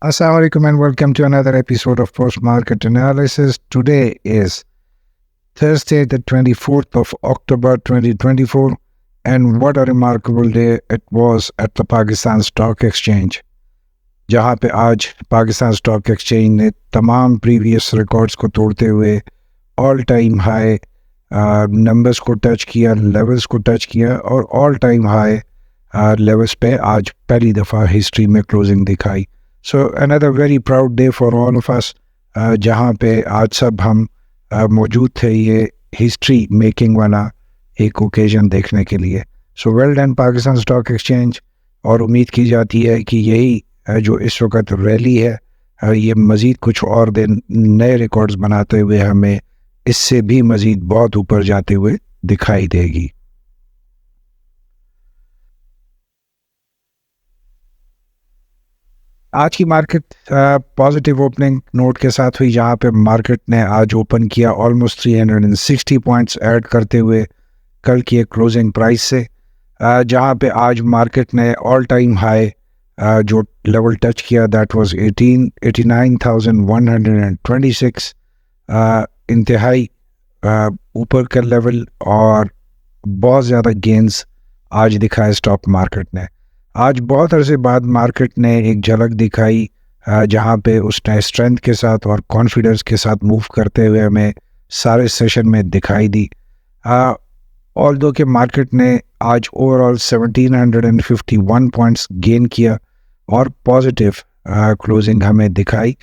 Assalamu alaikum and welcome to another episode of Post Market Analysis. Today is Thursday, the 24th of October 2024, and what a remarkable day it was at the Pakistan Stock Exchange, जहाँ पे आज Pakistan stock exchange ने तमाम previous records को तोड़ते हुए all time high numbers को touch किया, लेवल्स को टच किया और ऑल टाइम हाई लेवल्स पे आज पहली दफ़ा हिस्ट्री में क्लोजिंग दिखाई. So another very proud day for all of us, जहाँ पे आज सब हम मौजूद थे ये हिस्ट्री मेकिंग वाला एक ओकेजन देखने के लिए. So well done Pakistan stock exchange, और उम्मीद की जाती है कि यही जो इस वक्त रैली है ये मज़ीद कुछ और दिन नए रिकॉर्ड्स बनाते हुए हमें इससे भी मज़ीद बहुत ऊपर जाते हुए दिखाई देगी. आज की मार्केट पॉजिटिव ओपनिंग नोट के साथ हुई, जहाँ पे मार्केट ने आज ओपन किया ऑलमोस्ट 360 पॉइंट्स ऐड करते हुए कल की एक क्लोजिंग प्राइस से, जहाँ पे आज मार्केट ने ऑल टाइम हाई जो लेवल टच किया दैट वाज 89,126, इंतहाई ऊपर का लेवल और बहुत ज़्यादा गेंस आज दिखाए स्टॉक मार्केट ने. आज बहुत अरसे बाद मार्केट ने एक झलक दिखाई जहाँ पे उसने स्ट्रेंथ के साथ और कॉन्फिडेंस के साथ मूव करते हुए हमें सारे सेशन में दिखाई दी. ऑल्दो के मार्केट ने आज ओवरऑल 1751 पॉइंट्स गेन किया और पॉजिटिव क्लोजिंग हमें दिखाई,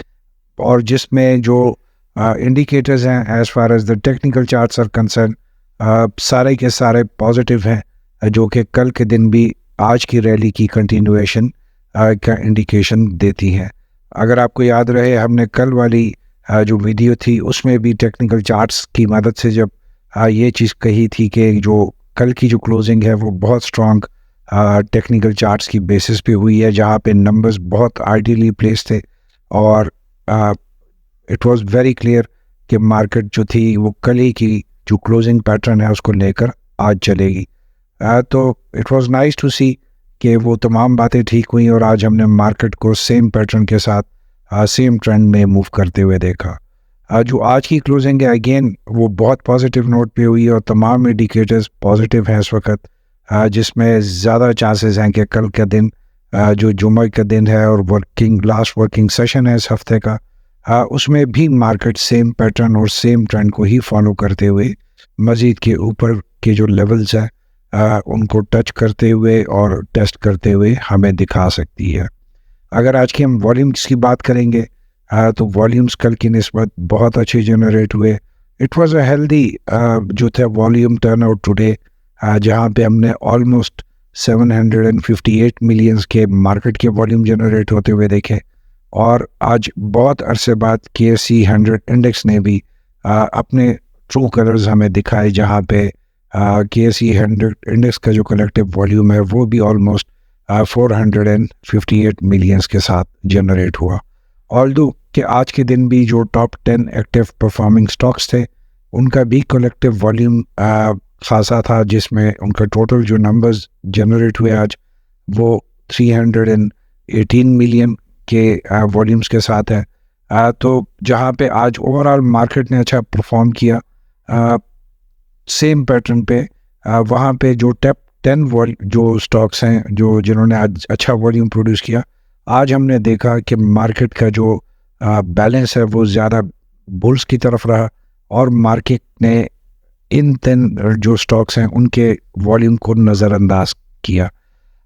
और जिसमें जो इंडिकेटर्स हैं as far as the technical charts are concern सारे के सारे पॉजिटिव हैं, जो कि कल के दिन भी आज की रैली की कंटिन्यूएशन का इंडिकेशन देती हैं. अगर आपको याद रहे, हमने कल वाली जो वीडियो थी उसमें भी टेक्निकल चार्ट्स की मदद से जब ये चीज़ कही थी कि जो कल की जो क्लोजिंग है वो बहुत स्ट्रॉन्ग टेक्निकल चार्ट्स की बेसिस पे हुई है, जहाँ पे नंबर्स बहुत आइडियली प्लेस थे और इट वाज वेरी क्लियर कि मार्केट जो थी वो कल ही की जो क्लोजिंग पैटर्न है उसको लेकर आज चलेगी. तो इट वाज नाइस टू सी कि वो तमाम बातें ठीक हुई और आज हमने मार्केट को सेम पैटर्न के साथ सेम ट्रेंड में मूव करते हुए देखा. जो आज की क्लोजिंग है अगेन वो बहुत पॉजिटिव नोट पे हुई और तमाम इंडिकेटर्स पॉजिटिव हैं इस वक्त, जिसमें ज़्यादा चांसेस हैं कि कल का दिन जो जुम्मे का दिन है और लास्ट वर्किंग सेशन है इस हफ्ते का, उसमें भी मार्केट सेम पैटर्न और सेम ट्रेंड को ही फॉलो करते हुए मज़ीद के ऊपर के जो लेवल्स हैं उनको टच करते हुए और टेस्ट करते हुए हमें दिखा सकती है. अगर आज की हम वॉल्यूम्स की बात करेंगे तो वॉल्यूम्स कल की निस्बत बहुत अच्छे जनरेट हुए. इट वाज अ हेल्दी जो था वॉल्यूम टर्नआउट टुडे, जहाँ पे हमने ऑलमोस्ट 758 मिलियंस के मार्केट के वॉल्यूम जनरेट होते हुए देखे. और आज बहुत अरसे बाद KSE 100 इंडेक्स ने भी अपने ट्रू कलर्स हमें दिखाए, जहाँ पे KSE 100 इंडेक्स का जो कलेक्टिव वॉल्यूम है वो भी ऑलमोस्ट 458 मिलियंस के साथ जनरेट हुआ. ऑल्दो कि आज के दिन भी जो टॉप 10 एक्टिव परफॉर्मिंग स्टॉक्स थे उनका भी कलेक्टिव वॉल्यूम खासा था, जिसमें उनका टोटल जो नंबर्स जनरेट हुए आज वो 318 मिलियन के वॉल्यूम्स के साथ है. तो जहाँ पे आज ओवरऑल मार्केट ने अच्छा परफॉर्म किया सेम पैटर्न पे, वहाँ पे जो टॉप 10 जो स्टॉक्स हैं जो जिन्होंने आज अच्छा वॉल्यूम प्रोड्यूस किया, आज हमने देखा कि मार्केट का जो बैलेंस है वो ज़्यादा बुल्स की तरफ रहा और मार्केट ने इन 10 जो स्टॉक्स हैं उनके वॉल्यूम को नज़रअंदाज किया.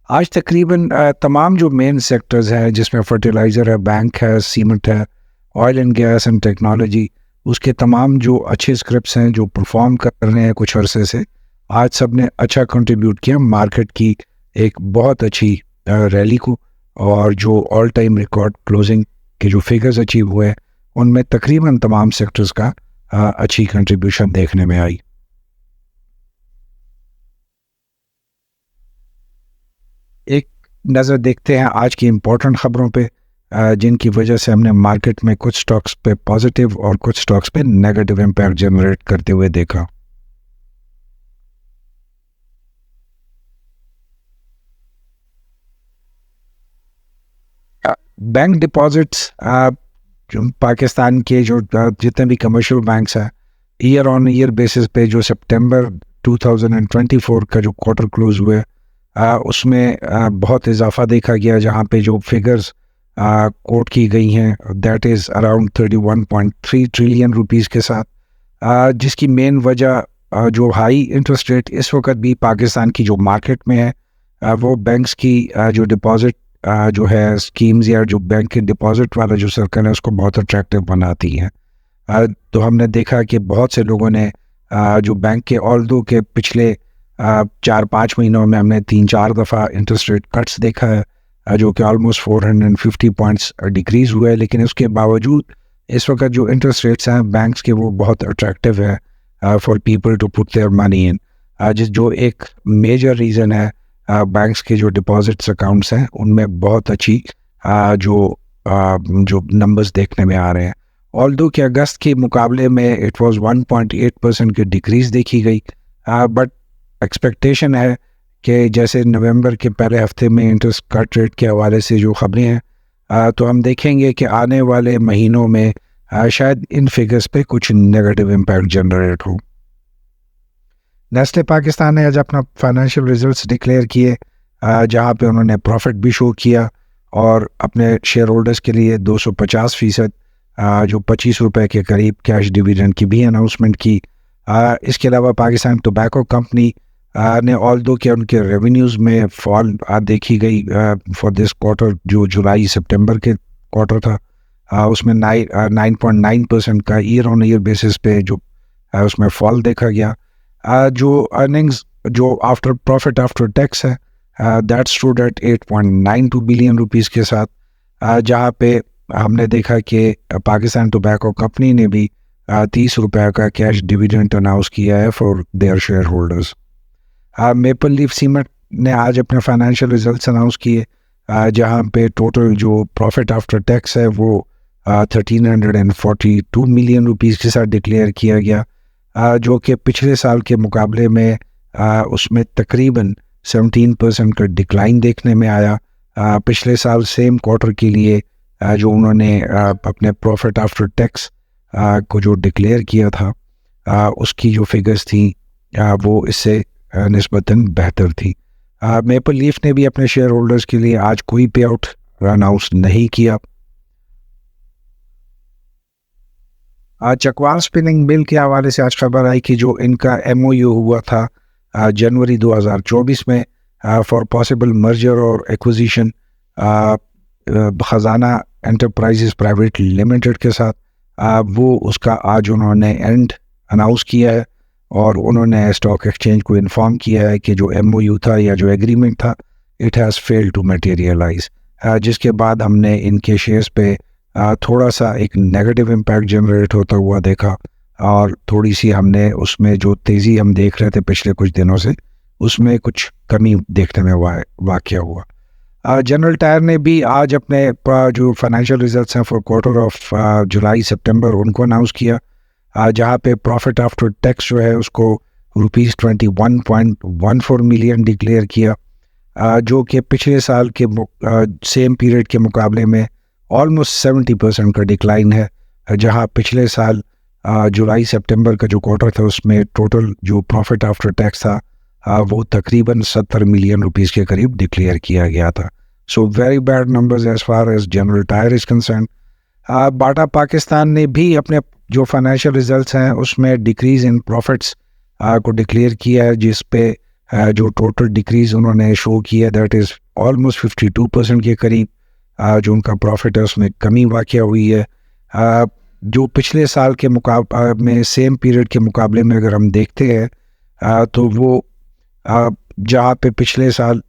आज तकरीबन तमाम जो मेन सेक्टर्स हैं जिसमें फर्टिलाइज़र है, बैंक है, सीमेंट है, oil and gas and technology, उसके तमाम जो अच्छे स्क्रिप्ट्स हैं जो परफॉर्म कर रहे हैं कुछ अरसे से, आज सब ने अच्छा कंट्रीब्यूट किया मार्केट की एक बहुत अच्छी रैली को. और जो ऑल टाइम रिकॉर्ड क्लोजिंग के जो फिगर्स अचीव हुए उनमें तकरीबन तमाम सेक्टर्स का अच्छी कंट्रीब्यूशन देखने में आई. एक नज़र देखते हैं आज की इम्पोर्टेंट ख़बरों पे, जिनकी वजह से हमने मार्केट में कुछ स्टॉक्स पे पॉजिटिव और कुछ स्टॉक्स पे नेगेटिव इम्पैक्ट जनरेट करते हुए देखा. बैंक डिपॉजिट्स जो पाकिस्तान के जो जितने भी कमर्शियल बैंक्स हैं, ईयर ऑन ईयर बेसिस पे जो सितंबर 2024 का जो क्वार्टर क्लोज हुए उसमें बहुत इजाफा देखा गया, जहाँ पे जो फिगर्स कोट की गई हैं that is around 31.3 trillion rupees के साथ, जिसकी मेन वजह जो हाई इंटरेस्ट रेट इस वक्त भी पाकिस्तान की जो मार्केट में है, वो बैंक्स की जो डिपॉजिट जो है स्कीम्स या जो बैंक के डिपॉजिट वाला जो सर्कल है उसको बहुत अट्रैक्टिव बनाती हैं। तो हमने देखा कि बहुत से लोगों ने जो बैंक के ऑल्दो के पिछले 4-5 महीनों में हमने 3-4 दफ़ा इंटरेस्ट रेट कट्स देखा है, जो कि ऑलमोस्ट 450 पॉइंट्स डिक्रीज़ हुआ है, लेकिन उसके बावजूद इस वक्त जो इंटरेस्ट रेट्स हैं बैंक्स के वो बहुत अट्रैक्टिव है for people to put their money in, जिस जो एक मेजर रीज़न है बैंक्स के जो डिपॉजिट्स अकाउंट्स हैं उनमें बहुत अच्छी जो नंबर्स देखने में आ रहे हैं। ऑल्दो कि अगस्त के मुकाबले में इट वाज 1.8% की डिक्रीज़ देखी गई, बट एक्सपेक्टेशन है कि जैसे नवंबर के पहले हफ्ते में इंटरेस्ट कट रेट के हवाले से जो खबरें हैं, तो हम देखेंगे कि आने वाले महीनों में शायद इन फिगर्स पे कुछ नेगेटिव इम्पैक्ट जनरेट हो। नेस्ले पाकिस्तान ने आज अपना फाइनेंशियल रिजल्ट्स डिक्लेयर किए, जहाँ पे उन्होंने प्रॉफिट भी शो किया और अपने शेयर होल्डर्स के लिए 250% जो 25 रुपए के करीब कैश डिविडेंड की भी अनाउंसमेंट की। इसके अलावा पाकिस्तान टोबैको कंपनी ने ऑल्दो के उनके रेवेन्यूज़ में फॉल देखी गई फॉर दिस क्वार्टर, जो जुलाई सितंबर के क्वार्टर था, उसमें 9.9% का ईयर ऑन ईयर बेसिस पे जो उसमें फॉल देखा गया। जो अर्निंग्स जो आफ्टर प्रॉफिट आफ्टर टैक्स है that stood at 8.92 billion rupees के साथ, जहाँ पे हमने देखा कि पाकिस्तान टोबैको कंपनी ने भी 30 रुपये का कैश डिविडेंड अनाउंस किया है for their share holders. Maple leaf cement ने आज अपने फाइनेंशियल रिजल्ट्स अनाउंस किए, जहाँ पे टोटल जो प्रॉफिट आफ्टर टैक्स है वो 1342 मिलियन रुपीज़ के साथ डिक्लेयर किया गया, जो कि पिछले साल के मुकाबले में उसमें तकरीबन 17% का डिक्लाइन देखने में आया। पिछले साल सेम क्वार्टर के लिए जो उन्होंने अपने प्रॉफिट आफ्टर टैक्स को जो डिक्लेयर किया था उसकी जो फिगर्स थी वो इससे निस्बतन बेहतर थी। मेपल लीफ ने भी अपने शेयर होल्डर्स के लिए आज कोई पे आउट अनाउंस नहीं किया। चकवाल स्पिनिंग मिल के हवाले से आज खबर आई कि जो इनका MOU हुआ था जनवरी 2024 में फॉर पॉसिबल मर्जर और एक्विजिशन खजाना एंटरप्राइजेस प्राइवेट लिमिटेड के साथ, वो उसका आज उन्होंने एंड अनाउंस किया है और उन्होंने स्टॉक एक्सचेंज को इन्फॉर्म किया है कि जो MOU था या जो एग्रीमेंट था it has failed to materialise, जिसके बाद हमने इनके शेयर्स पे थोड़ा सा एक नेगेटिव इम्पैक्ट जनरेट होता हुआ देखा और थोड़ी सी हमने उसमें जो तेज़ी हम देख रहे थे पिछले कुछ दिनों से उसमें कुछ कमी देखने में वाक़या हुआ। जनरल टायर ने भी आज अपने जो फाइनेंशियल रिजल्ट्स हैं फॉर क्वार्टर ऑफ जुलाई सितंबर उनको अनाउंस किया, जहाँ पे प्रॉफिट आफ्टर टैक्स जो है उसको ₹21.14 मिलियन डिक्लेयर किया, जो कि पिछले साल के सेम पीरियड के मुकाबले में ऑलमोस्ट 70% का डिक्लाइन है, जहाँ पिछले साल जुलाई सितंबर का जो क्वार्टर था उसमें टोटल जो प्रॉफिट आफ्टर टैक्स था वो तकरीबन 70 मिलियन रुपीज़ के करीब डिक्लेयर किया गया था। So very bad numbers as far as general tyre is concerned. Bata Pakistan ने भी अपने जो फाइनेंशियल रिजल्ट्स हैं उसमें डिक्रीज़ इन प्रॉफिट्स को डिक्लेयर किया है, जिस पे जो टोटल डिक्रीज़ उन्होंने शो किया दैट इज़ ऑलमोस्ट 52% के करीब जो उनका प्रॉफिट है उसमें कमी वाक़या हुई है। जो पिछले साल के में सेम पीरियड के मुकाबले में अगर हम देखते हैं तो वो जहाँ पे पिछले साल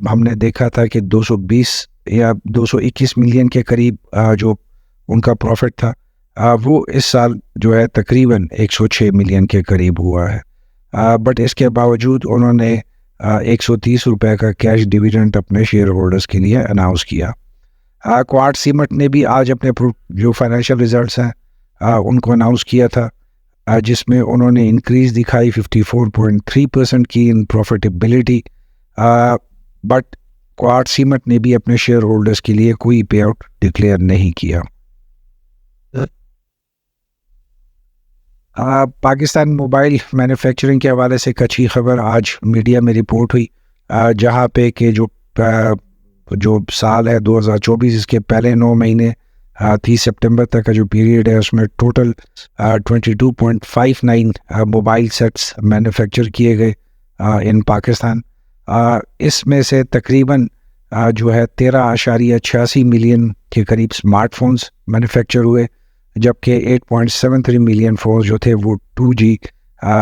हमने देखा था कि 220 या 221 मिलियन के करीब जो उनका प्रॉफिट था, वो इस साल जो है तकरीबन 106 मिलियन के करीब हुआ है। बट इसके बावजूद उन्होंने 130 रुपये का कैश डिविडेंड अपने शेयर होल्डर्स के लिए अनाउंस किया। क्वार्ट्ज सीमेंट ने भी आज अपने जो फाइनेंशियल रिजल्ट्स हैं उनको अनाउंस किया था, जिसमें उन्होंने इंक्रीज़ दिखाई 54.3% की इन प्रॉफिटेबिलिटी, बट क्वाड सीमेंट ने भी अपने शेयर होल्डर्स के लिए कोई पे आउट डिक्लेयर नहीं किया। पाकिस्तान मोबाइल मैन्युफैक्चरिंग के हवाले से एक अच्छी खबर आज मीडिया में रिपोर्ट हुई, जहाँ पे कि जो साल है 2024, इसके पहले 9 महीने 30 सितंबर तक का जो पीरियड है उसमें टोटल 22.59 मोबाइल सेट्स मैन्युफैक्चर किए गए इन पाकिस्तान। इसमें से तकरीबन जो है 13.86 मिलियन के करीब स्मार्टफोन्स मैन्युफैक्चर हुए, जबकि 8.73 मिलियन फ़ोन्स जो थे वो 2G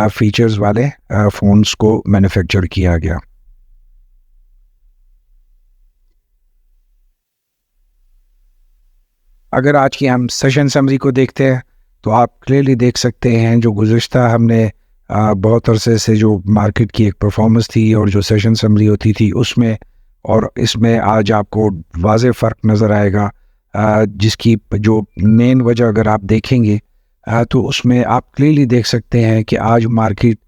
फीचर्स वाले फ़ोन्स को मैन्युफैक्चर किया गया। अगर आज की हम सेशन समरी को देखते हैं तो आप क्लियरली देख सकते हैं जो गुज़िश्ता हमने बहुत अरसे से जो मार्केट की एक परफॉर्मेंस थी और जो सेशन समरी होती थी उसमें और इसमें आज आपको वाज़े फ़र्क नज़र आएगा, जिसकी जो मेन वजह अगर आप देखेंगे तो उसमें आप क्लियरली देख सकते हैं कि आज मार्केट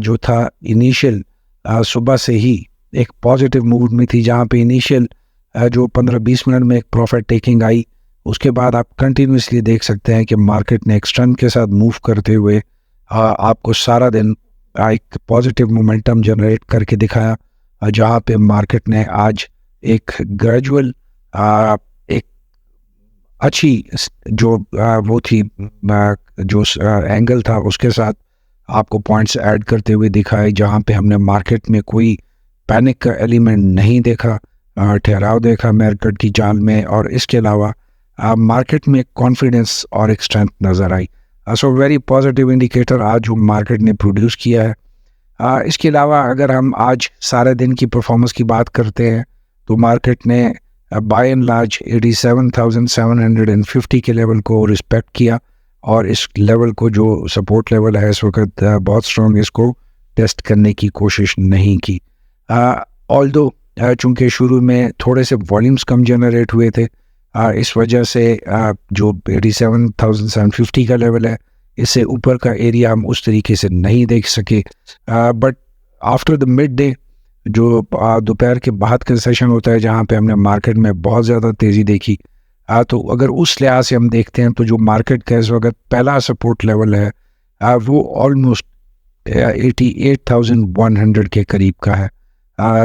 जो था इनिशियल सुबह से ही एक पॉजिटिव मूड में थी, जहां पे इनिशियल जो 15-20 मिनट में एक प्रॉफिट टेकिंग आई, उसके बाद आप कंटिन्यूसली देख सकते हैं कि मार्केट ने एक स्ट्रेंथ के साथ मूव करते हुए आपको सारा दिन एक पॉजिटिव मोमेंटम जनरेट करके दिखाया, जहां पे मार्केट ने आज एक ग्रेजुअल एक अच्छी जो वो थी जो एंगल था उसके साथ आपको पॉइंट्स ऐड करते हुए दिखाए, जहां पे हमने मार्केट में कोई पैनिक का एलिमेंट नहीं देखा, ठहराव देखा मार्केट की चाल में, और इसके अलावा मार्केट में कॉन्फिडेंस और एक स्ट्रेंथ नज़र आई। सो वेरी पॉजिटिव इंडिकेटर आज जो मार्केट ने प्रोड्यूस किया है। इसके अलावा अगर हम आज सारे दिन की परफॉर्मेंस की बात करते हैं तो मार्केट ने बाय एंड लार्ज 87,750 के लेवल को रिस्पेक्ट किया, और इस लेवल को जो सपोर्ट लेवल है इस वक्त बहुत स्ट्रॉन्ग, इसको टेस्ट करने की कोशिश नहीं की। ऑल्दो चूँकि शुरू में थोड़े से वॉल्यूम्स कम जनरेट हुए थे, इस वजह से जो 87,750 का लेवल है इससे ऊपर का एरिया हम उस तरीके से नहीं देख सके। But after the mid day जो दोपहर के बाद का सेशन होता है जहां पे हमने मार्केट में बहुत ज़्यादा तेज़ी देखी, तो अगर उस लिहाज से हम देखते हैं तो जो मार्केट का इस वक्त पहला सपोर्ट लेवल है वो ऑलमोस्ट 88,100 के करीब का है,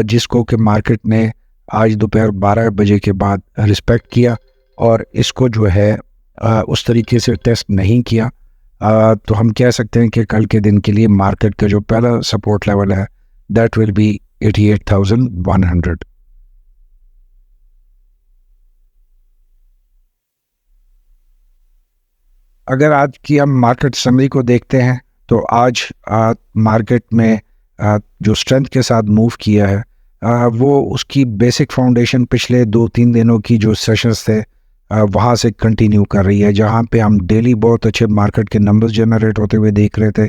जिसको कि मार्केट ने आज दोपहर 12 बजे के बाद रिस्पेक्ट किया और इसको जो है उस तरीके से टेस्ट नहीं किया। तो हम कह सकते हैं कि कल के दिन के लिए मार्केट का जो पहला सपोर्ट लेवल है दैट विल बी 88,100। अगर आज की हम मार्केट समरी को देखते हैं तो आज मार्केट में जो स्ट्रेंथ के साथ मूव किया है वो उसकी बेसिक फाउंडेशन पिछले 2-3 दिनों की जो सेशंस थे वहाँ से कंटिन्यू कर रही है, जहाँ पे हम डेली बहुत अच्छे मार्केट के नंबर्स जनरेट होते हुए देख रहे थे,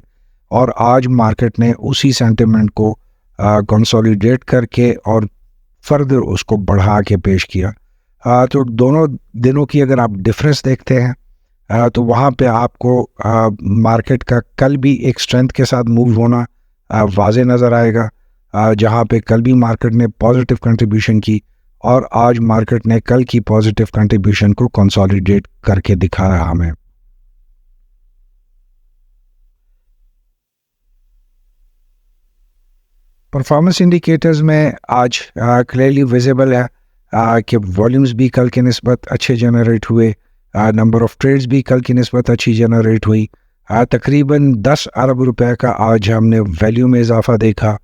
और आज मार्केट ने उसी सेंटिमेंट को कंसोलिडेट करके और फर्दर उसको बढ़ा के पेश किया। तो दोनों दिनों की अगर आप डिफरेंस देखते हैं तो वहाँ पे आपको मार्केट का कल भी एक स्ट्रेंथ के साथ मूव होना वाज़े नज़र आएगा, जहाँ पे कल भी मार्केट ने पॉजिटिव कंट्रीब्यूशन की और आज मार्केट ने कल की पॉजिटिव कंट्रीब्यूशन को कंसोलिडेट करके दिखाया हमें। परफॉर्मेंस इंडिकेटर्स में आज क्लियरली विजिबल है कि वॉल्यूम्स भी कल के निस्बत अच्छे जनरेट हुए, नंबर ऑफ ट्रेड्स भी कल की निस्बत अच्छी जनरेट हुई, तकरीबन 10 अरब रुपए का आज हमने वैल्यू में इजाफा देखा।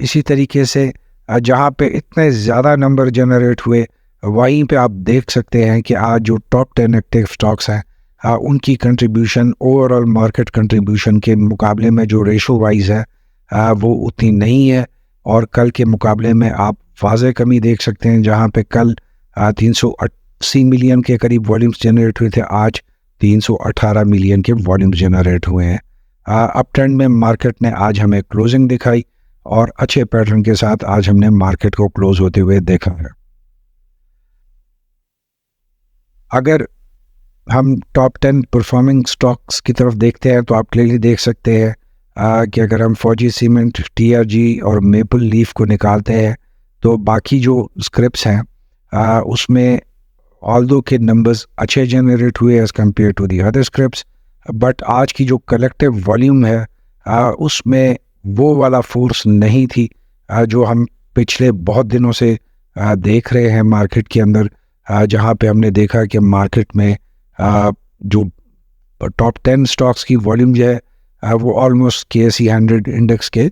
इसी तरीके से जहाँ पे इतने ज़्यादा नंबर जनरेट हुए वहीं पे आप देख सकते हैं कि आज जो टॉप 10 एक्टिव स्टॉक्स हैं उनकी कंट्रीब्यूशन ओवरऑल मार्केट कंट्रीब्यूशन के मुकाबले में जो रेशो वाइज है वो उतनी नहीं है, और कल के मुकाबले में आप वाज़े कमी देख सकते हैं, जहाँ पे कल 380 मिलियन के करीब वॉल्यूम्स जनरेट हुए थे, आज 318 मिलियन के वॉल्यूम्स जनरेट हुए हैं। अप ट्रेंड में मार्केट ने आज हमें क्लोजिंग दिखाई और अच्छे पैटर्न के साथ आज हमने मार्केट को क्लोज होते हुए देखा है। अगर हम टॉप 10 परफॉर्मिंग स्टॉक्स की तरफ देखते हैं तो आप क्लियरली देख सकते हैं कि अगर हम फौजी सीमेंट, TRG और मेपल लीफ को निकालते हैं तो बाकी जो स्क्रिप्ट्स हैं उसमें ऑल्दो के नंबर्स अच्छे जनरेट हुए as compare to the other scripts, but आज की जो कलेक्टिव वॉल्यूम है उसमें वो वाला फोर्स नहीं थी जो हम पिछले बहुत दिनों से देख रहे हैं मार्केट के अंदर, जहाँ पे हमने देखा कि मार्केट में जो टॉप 10 स्टॉक्स की वॉल्यूम जो है वो ऑलमोस्ट KSE 100 इंडेक्स के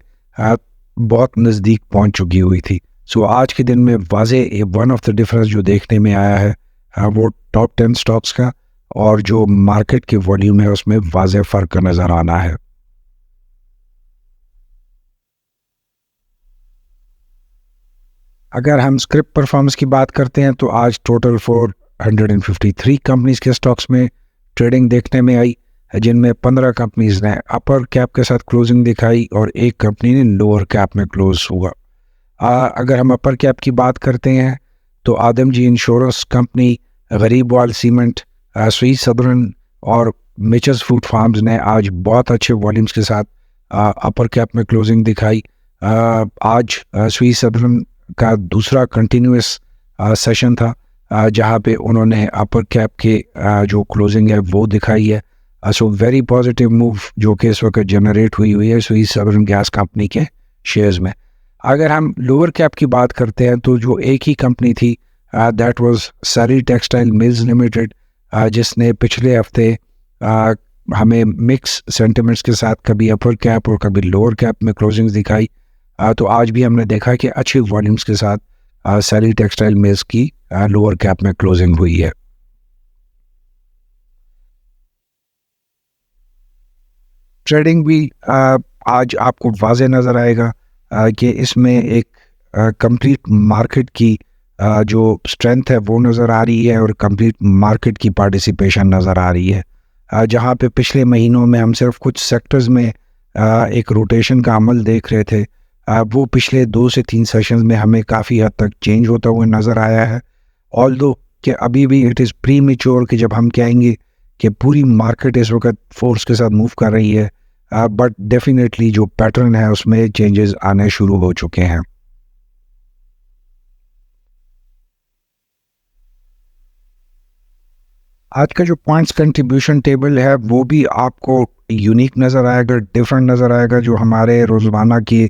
बहुत नज़दीक पहुंच चुकी हुई थी। सो आज के दिन में वाज़े वन ऑफ द डिफरेंस जो देखने में आया है वो टॉप 10 स्टॉक्स का और जो मार्केट की वॉल्यूम है उसमें वाज़े फ़र्क नज़र आना है। अगर हम स्क्रिप्ट परफॉर्मेंस की बात करते हैं तो आज टोटल 453 कंपनीज के स्टॉक्स में ट्रेडिंग देखने में आई, जिनमें 15 कंपनीज ने अपर कैप के साथ क्लोजिंग दिखाई और एक कंपनी ने लोअर कैप में क्लोज हुआ। अगर हम अपर कैप की बात करते हैं तो आदमजी इंश्योरेंस कंपनी, गरीबवाल सीमेंट, स्वी सदर्न और मिचेस फूड फार्म्स ने आज बहुत अच्छे वॉल्यूम्स के साथ अपर कैप में क्लोजिंग दिखाई। आज स्वी सदर्न का दूसरा कंटिन्यूस सेशन था जहाँ पे उन्होंने अपर कैप के जो क्लोजिंग है वो दिखाई है। सो वेरी पॉजिटिव मूव जो कि इस वक्त जनरेट हुई है स्वी सदर्न गैस कंपनी के शेयर्स में। अगर हम लोअर कैप की बात करते हैं तो जो एक ही कंपनी थी दैट वाज सारी टेक्सटाइल मिल्स लिमिटेड, जिसने पिछले हफ्ते हमें मिक्स सेंटिमेंट्स के साथ कभी अपर कैप और कभी लोअर कैप में क्लोजिंग्स दिखाई। तो आज भी हमने देखा कि अच्छी वॉल्यूम्स के साथ सारी टेक्सटाइल मिल्स की लोअर कैप में क्लोजिंग हुई है। ट्रेडिंग भी आज आपको वाज़े नज़र आएगा कि इसमें एक कंप्लीट मार्केट की जो स्ट्रेंथ है वो नज़र आ रही है और कंप्लीट मार्केट की पार्टिसिपेशन नज़र आ रही है। जहाँ पे पिछले महीनों में हम सिर्फ कुछ सेक्टर्स में एक रोटेशन का अमल देख रहे थे, वो पिछले 2 से 3 सेशंस में हमें काफ़ी हद तक चेंज होता हुआ नज़र आया है। ऑल्दो कि अभी भी इट इज़ प्री मैच्योर कि जब हम कहेंगे कि पूरी मार्केट इस वक्त फोर्स के साथ मूव कर रही है, बट डेफिनेटली जो पैटर्न है उसमें चेंजेस आने शुरू हो चुके हैं। आज का जो पॉइंट्स कंट्रीब्यूशन टेबल है वो भी आपको यूनिक नज़र आएगा, डिफरेंट नज़र आएगा, जो हमारे रोज़ाना की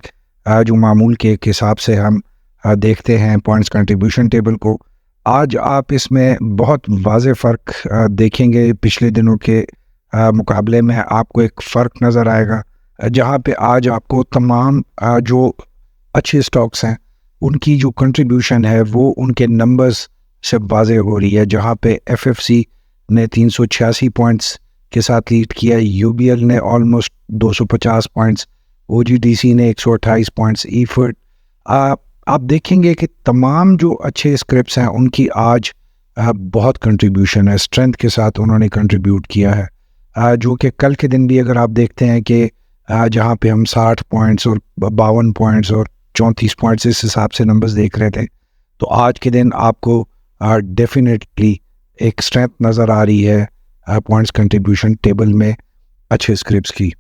जो मामूल के एक हिसाब से हम देखते हैं पॉइंट्स कंट्रीब्यूशन टेबल को। आज आप इसमें बहुत वाज़े फ़र्क देखेंगे पिछले दिनों के मुकाबले में। आपको एक फ़र्क नज़र आएगा जहाँ पे आज आपको तमाम जो अच्छे स्टॉक्स हैं उनकी जो कंट्रीब्यूशन है वो उनके नंबर्स से वाज़े हो रही है। जहाँ पे FFC ने 386 पॉइंट्स के साथ लीड किया, UBL ने ऑलमोस्ट 250 पॉइंट्स, OGDC ने 128 पॉइंट्स, ईफर्ट। आप देखेंगे कि तमाम जो अच्छे स्क्रिप्ट्स हैं उनकी आज बहुत कंट्रीब्यूशन है, स्ट्रेंथ के साथ उन्होंने कंट्रीब्यूट किया है। जो कि कल के दिन भी अगर आप देखते हैं कि जहाँ पे हम 60 पॉइंट्स और 52 पॉइंट्स और 34 पॉइंट्स इस हिसाब से नंबर्स देख रहे थे, तो आज के दिन आपको डेफिनेटली एक स्ट्रेंथ नज़र आ रही है पॉइंट्स कंट्रीब्यूशन टेबल में अच्छे स्क्रिप्ट्स की।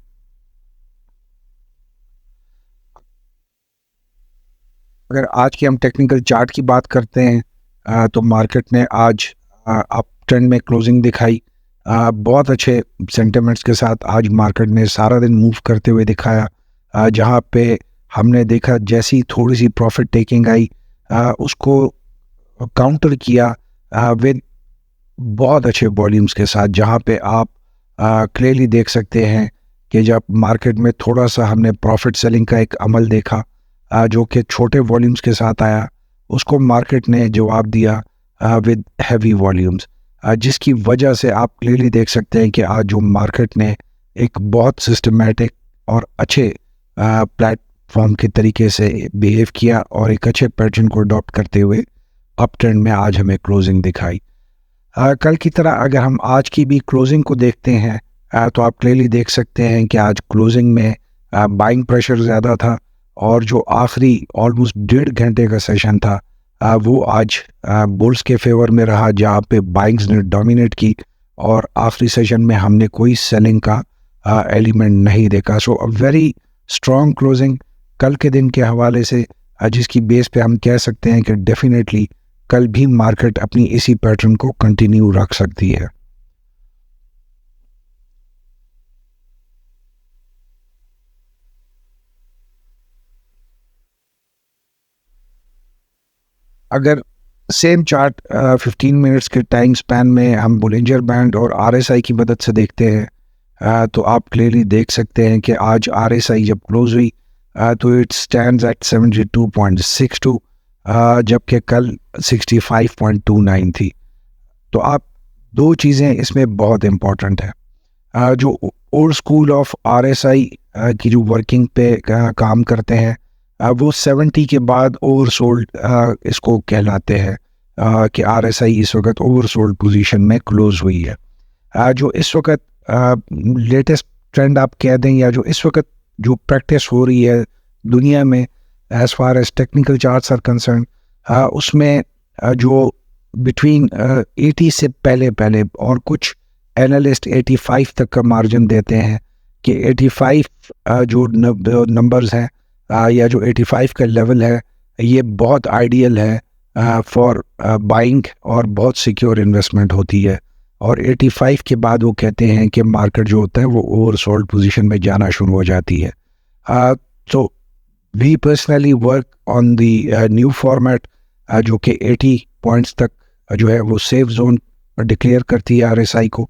अगर आज की हम टेक्निकल चार्ट की बात करते हैं तो मार्केट ने आज अप ट्रेंड में क्लोजिंग दिखाई। बहुत अच्छे सेंटिमेंट्स के साथ आज मार्केट ने सारा दिन मूव करते हुए दिखाया। जहाँ पे हमने देखा जैसी थोड़ी सी प्रॉफिट टेकिंग आई उसको काउंटर किया विद बहुत अच्छे वॉल्यूम्स के साथ, जहाँ पे आप क्लियरली देख सकते हैं कि जब मार्केट में थोड़ा सा हमने प्रॉफिट सेलिंग का एक अमल देखा जो कि छोटे वॉल्यूम्स के साथ आया, उसको मार्केट ने जवाब दिया विद हैवी वॉल्यूम्स, जिसकी वजह से आप क्लियरली देख सकते हैं कि आज जो मार्केट ने एक बहुत सिस्टमेटिक और अच्छे प्लेटफॉर्म के तरीके से बिहेव किया और एक अच्छे पैटर्न को अडॉप्ट करते हुए अप ट्रेंड में आज हमें क्लोजिंग दिखाई। कल की तरह अगर हम आज की भी क्लोजिंग को देखते हैं तो आप क्लियरली देख सकते हैं कि आज क्लोजिंग में बाइंग प्रेशर ज़्यादा था और जो आखिरी ऑलमोस्ट 1.5 घंटे का सेशन था वो आज बुल्स के फेवर में रहा, जहाँ पे बाइंग्स ने डोमिनेट की और आखिरी सेशन में हमने कोई सेलिंग का एलिमेंट नहीं देखा। सो अ वेरी स्ट्रॉन्ग क्लोजिंग कल के दिन के हवाले से जिसकी बेस पे हम कह सकते हैं कि डेफिनेटली कल भी मार्केट अपनी इसी पैटर्न को कंटिन्यू रख सकती है। अगर सेम चार्ट 15 मिनट्स के टाइम स्पैन में हम बोलिंजर बैंड और आरएसआई की मदद से देखते हैं, तो आप क्लियरली देख सकते हैं कि आज आरएसआई जब क्लोज हुई तो इट स्टैंड्स एट 72.62, जबकि कल 65.29 थी। तो आप दो चीज़ें इसमें बहुत इम्पॉर्टेंट है। जो ओल्ड स्कूल ऑफ आरएसआई की जो वर्किंग पे काम करते हैं, वो 70 के बाद ओवरसोल्ड इसको कहलाते हैं कि आरएसआई इस वक्त ओवरसोल्ड पोजीशन में क्लोज हुई है। जो इस वक्त लेटेस्ट ट्रेंड आप कह दें, या जो इस वक्त जो प्रैक्टिस हो रही है दुनिया में as far as technical charts are concern, उसमें जो बिटवीन 80 से पहले और कुछ एनालिस्ट 85 तक का मार्जिन देते हैं कि 85 जो नंबर्स हैं या जो 85 का लेवल है, ये बहुत आइडियल है फॉर बाइंग और बहुत सिक्योर इन्वेस्टमेंट होती है। और 85 के बाद वो कहते हैं कि मार्केट जो होता है वो ओवरसोल्ड पोजीशन में जाना शुरू हो जाती है। तो we personally work on the new format जो कि 80 पॉइंट्स तक जो है वो सेफ जोन डिक्लेयर करती है आरएसआई को।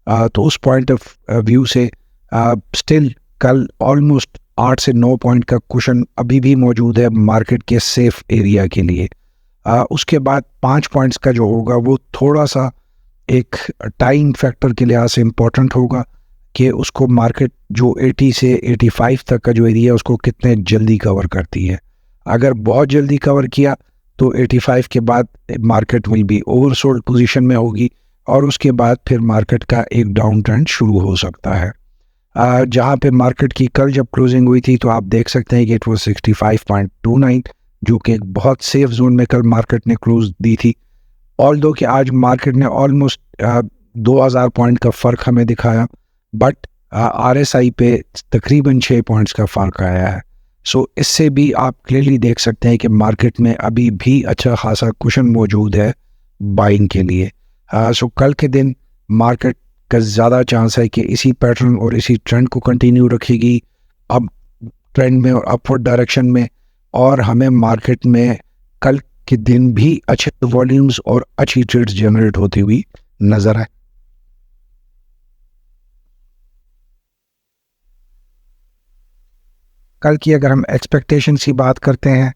तो उस पॉइंट ऑफ व्यू से स्टिल कल ऑलमोस्ट 8 से 9 पॉइंट का कुशन अभी भी मौजूद है मार्केट के सेफ एरिया के लिए। उसके बाद 5 पॉइंट्स का जो होगा वो थोड़ा सा एक टाइम फैक्टर के लिहाज से इम्पोर्टेंट होगा कि उसको मार्केट जो 80 से 85 तक का जो एरिया है उसको कितने जल्दी कवर करती है। अगर बहुत जल्दी कवर किया तो 85 के बाद market will be oversold position में होगी और उसके बाद फिर मार्केट का एक डाउन ट्रेंड शुरू हो सकता है। जहाँ पे मार्केट की कल जब क्लोजिंग हुई थी तो आप देख सकते हैं कि इट वाज 65.29, जो कि एक बहुत सेफ जोन में कल मार्केट ने क्लोज दी थी। ऑल्दो कि आज मार्केट ने ऑलमोस्ट 2000 पॉइंट का फ़र्क हमें दिखाया, बट आरएसआई पे तकरीबन 6 पॉइंट्स का फ़र्क आया है। सो इससे भी आप क्लियरली देख सकते हैं कि मार्केट में अभी भी अच्छा खासा कुशन मौजूद है बाइंग के लिए। सो कल के दिन मार्केट का ज़्यादा चांस है कि इसी पैटर्न और इसी ट्रेंड को कंटिन्यू रखेगी अब ट्रेंड में और अपवर्ड डायरेक्शन में, और हमें मार्केट में कल के दिन भी अच्छे वॉल्यूम्स और अच्छी ट्रेड्स जनरेट होती हुई नजर आए। कल की अगर हम एक्सपेक्टेशंस की बात करते हैं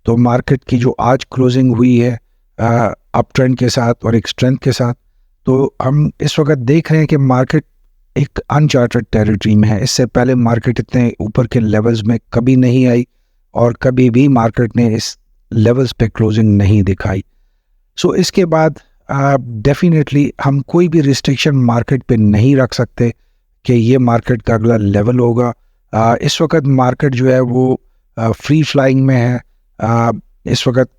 तो मार्केट की जो आज क्लोजिंग हुई है अप ट्रेंड के साथ और एक स्ट्रेंथ के साथ, तो हम इस वक्त देख रहे हैं कि मार्केट एक अनचार्टेड टेरिटरी में है। इससे पहले मार्केट इतने ऊपर के लेवल्स में कभी नहीं आई और कभी भी मार्केट ने इस लेवल्स पे क्लोजिंग नहीं दिखाई। सो इसके बाद डेफिनेटली हम कोई भी रिस्ट्रिक्शन मार्केट पे नहीं रख सकते कि ये मार्केट का अगला लेवल होगा। इस वक्त मार्केट जो है वो फ्री फ्लाइंग में है। इस वक्त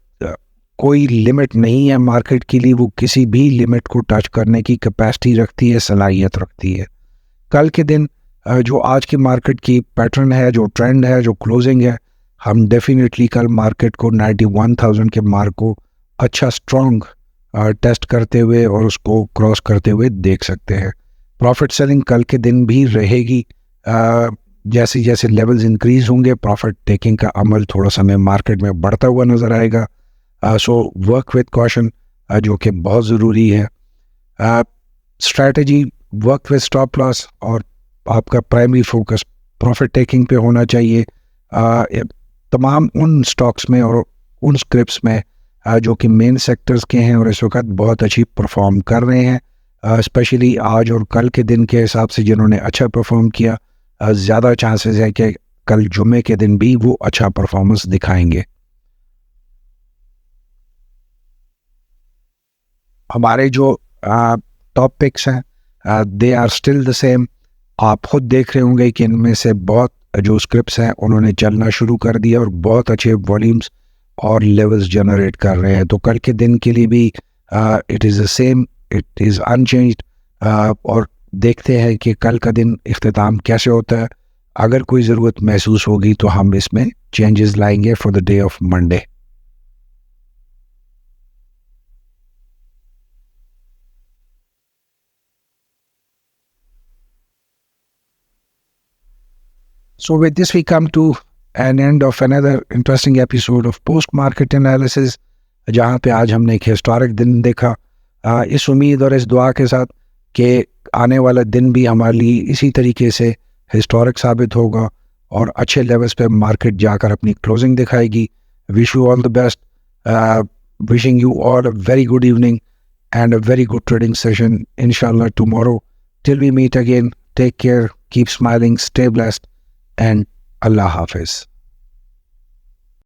कोई लिमिट नहीं है मार्केट के लिए, वो किसी भी लिमिट को टच करने की कैपेसिटी रखती है, सलाहियत रखती है। कल के दिन जो आज की मार्केट की पैटर्न है, जो ट्रेंड है, जो क्लोजिंग है, हम डेफिनेटली कल मार्केट को 91,000 के मार्क को अच्छा स्ट्रॉन्ग टेस्ट करते हुए और उसको क्रॉस करते हुए देख सकते हैं। प्रॉफिट सेलिंग कल के दिन भी रहेगी। जैसे जैसे लेवल्स इंक्रीज होंगे प्रॉफिट टेकिंग का अमल थोड़ा सा हमें मार्केट में बढ़ता हुआ नज़र आएगा। सो वर्क विद कॉशन जो कि बहुत ज़रूरी है। Strategy work with stop loss और आपका प्राइमरी फोकस प्रॉफिट टेकिंग पे होना चाहिए। तमाम उन स्टॉक्स में और उन स्क्रिप्ट्स में जो कि मेन सेक्टर्स के हैं और इस वक्त बहुत अच्छी परफॉर्म कर रहे हैं। स्पेशली आज और कल के दिन के हिसाब से जिन्होंने अच्छा परफॉर्म किया, ज़्यादा चांसेस है कि कल जुम्मे के दिन भी वो अच्छा परफॉर्मेंस दिखाएंगे। हमारे जो टॉप पिक्स हैं they are still the same. आप खुद देख रहे होंगे कि इनमें से बहुत जो स्क्रिप्ट्स हैं उन्होंने चलना शुरू कर दिया और बहुत अच्छे वॉल्यूम्स और लेवल्स जनरेट कर रहे हैं। तो कल के दिन के लिए भी it is the same, it is unchanged. और देखते हैं कि कल का दिन इख्तिताम कैसे होता है। अगर कोई ज़रूरत महसूस होगी तो हम इसमें चेंजेस लाएंगे for the day of Monday. So with this we come to an end of another interesting episode of post market analysis, जहाँ पे आज हमने एक हिस्टोरिक दिन देखा, इस उम्मीद और इस दुआ के साथ कि आने वाला दिन भी हमारे लिए इसी तरीके से हिस्टोरिक साबित होगा और अच्छे लेवल्स पे मार्केट जाकर अपनी क्लोजिंग दिखाएगी। Wish you all the best, wishing you all a very good evening and a very good trading session inshallah tomorrow. Till we meet again, take care, keep smiling, stay blessed, and Allah Hafiz.